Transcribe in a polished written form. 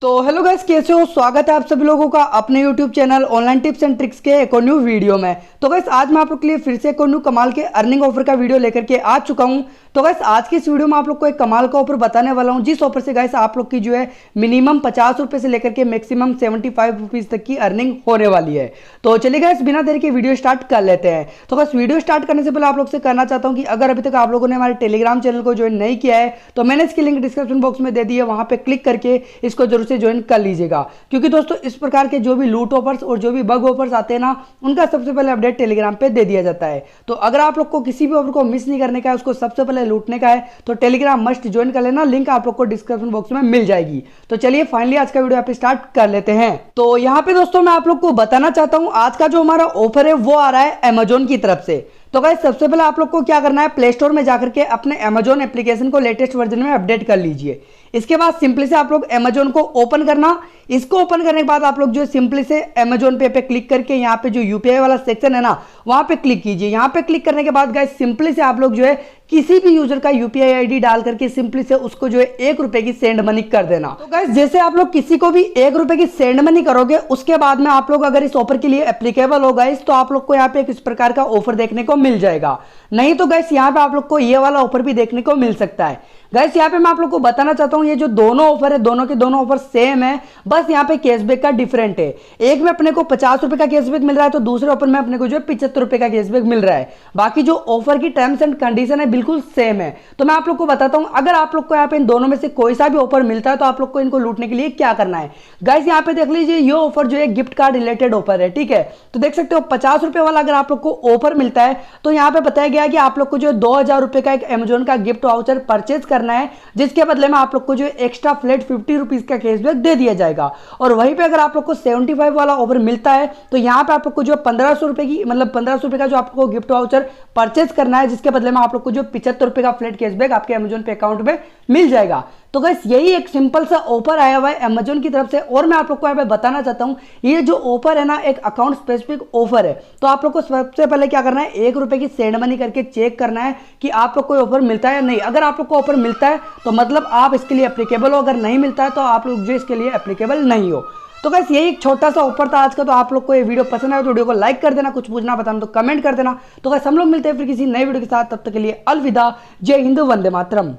तो hello guys, कैसे हो? स्वागत है आप सभी लोगों का अपने YouTube channel online tips and tricks के एक और न्यू वीडियो में। तो गाइस आज मैं आप लोग के लिए फिर से एक और न्यू कमाल के अर्निंग ऑफर का वीडियो लेकर के आ चुका हूं। तो गाइस आज की इस वीडियो में आप लोग को एक कमाल का ऑफर बताने वाला हूं, जिस ऑफर से गाइस आप लोग की जो है मिनिमम 50 रुपए से लेकर के मैक्सिमम 75 रुपीज तक की अर्निंग होने वाली है। तो चलिए गाइस बिना देरी के वीडियो स्टार्ट कर लेते हैं। तो गाइस वीडियो स्टार्ट करने से पहले आप लोग से कहना चाहता हूं कि अगर अभी तक आप लोगों ने हमारे टेलीग्राम चैनल को ज्वाइन नहीं किया है तो मैंने इसकी लिंक डिस्क्रिप्शन बॉक्स में दे दी है, वहां पे क्लिक करके इसको जरूर से ज्वाइन कर लीजिएगा। क्योंकि दोस्तों इस प्रकार के जो भी लूट ऑफर्स और जो भी बग ऑफर्स आते हैं ना, उनका सबसे पहले अपडेट टेलीग्राम पे दे दिया जाता है। तो अगर आप लोग को किसी भी ऑफर को मिस नहीं करने का है, उसको सबसे पहले लूटने का है, तो टेलीग्राम मस्ट ज्वाइन कर लेना। लिंक आप लोग को डिस्क्रिप्शन बॉक्स में मिल जाएगी। तो चलिए फाइनली आज का वीडियो आप स्टार्ट कर लेते हैं। तो यहाँ पे दोस्तों मैं आप लोग को बताना चाहता हूँ, आज का जो हमारा ऑफर है वो आ रहा है अमेजोन की तरफ से। तो गाइस सबसे पहले आप लोग को क्या करना है, प्ले स्टोर में जाकर के अपने अमेजोन एप्लीकेशन को लेटेस्ट वर्जन में अपडेट कर लीजिए। इसके बाद सिंपली से आप लोग अमेजोन को ओपन करना। इसको ओपन करने के बाद आप लोग जो सिंपली से अमेजोन पे क्लिक करके यहाँ पे जो यूपीआई वाला सेक्शन है ना, वहां पे क्लिक कीजिए। यहाँ पे क्लिक करने के बाद गाइस सिंपली से आप लोग जो है किसी भी यूजर का यूपीआई आईडी डाल करके सिंपली से उसको जो है 1 रुपए की सेंड मनी कर देना। तो गाइस जैसे आप लोग किसी को भी 1 रुपए की सेंड मनी करोगे, उसके बाद में आप लोग अगर इस ऑफर के लिए एप्लीकेबल हो गाइस, तो आप लोग को यहाँ पे इस प्रकार का ऑफर देखने को मिल जाएगा। नहीं तो गाइस यहाँ पे आप लोग को ये वाला ऑफर भी देखने को मिल सकता है। गाइस यहाँ पे मैं आप लोग को बताना चाहता हूँ, ये जो दोनों ऑफर है दोनों के दोनों ऑफर सेम है, बस यहाँ पे कैशबैक का डिफरेंट है। एक में अपने को 50 रुपए का कैशबैक मिल रहा है, तो दूसरे ऑफर में अपने को जो है 75 रुपए का कैशबैक मिल रहा है। बाकी जो ऑफर की टर्म्स एंड कंडीशन है बिल्कुल सेम है। तो मैं आप लोग को बताता हूँ, अगर आप लोग को यहाँ पे इन दोनों में से कोई सा भी ऑफर मिलता है तो आप लोग को इनको लूटने के लिए क्या करना है। गाइस यहाँ पे देख लीजिए, ये ऑफर जो है गिफ्ट कार्ड रिलेटेड ऑफर है, ठीक है। तो देख सकते हो 50 रुपए वाला अगर आप लोग को ऑफर मिलता है तो यहाँ पे बताया गया कि आप लोग को जो 2000 रुपए का एक अमेजोन का गिफ्ट वाउचर परचेज करना है, जिसके बदले में आप लोग को जो एक्स्ट्रा फ्लैट 50 रुपीज का कैशबैक दे दिया जाएगा। और वहीं पे अगर आप लोग को 75 वाला ऑफर मिलता है तो यहाँ पे आप लोग को जो 1500 रुपए की 1500 रुपए का जो आपको गिफ्ट वाउचर परचेज करना है, जिसके बदले में आप लोग को जो 75 रुपए का फ्लैट कैशबैक आपके अमेजोन पे अकाउंट में मिल जाएगा। तो गाइस यही एक सिंपल सा ऑफर आया हुआ है अमेजोन की तरफ से। और मैं आप लोग को यहाँ पे बताना चाहता हूँ, ये जो ऑफर है ना एक अकाउंट स्पेसिफिक ऑफर है। तो आप लोग को सबसे पहले क्या करना है, 1 रुपए की सेंड मनी करके चेक करना है कि आप लोग को ऑफर मिलता है या नहीं। अगर आप लोग को ऑफर मिलता है तो मतलब आप इसके लिए एप्लीकेबल हो, अगर नहीं मिलता है तो आप लोग जो इसके लिए एप्लीकेबल नहीं हो। तो गाइस यही एक छोटा सा ऑफर था आज का। तो आप लोग को ये वीडियो पसंद आया तो वीडियो को लाइक कर देना, कुछ पूछना बताना तो कमेंट कर देना। तो गाइस हम लोग मिलते हैं फिर किसी नए वीडियो के साथ, तब तक के लिए अलविदा। जय हिंद, वंदे मातरम।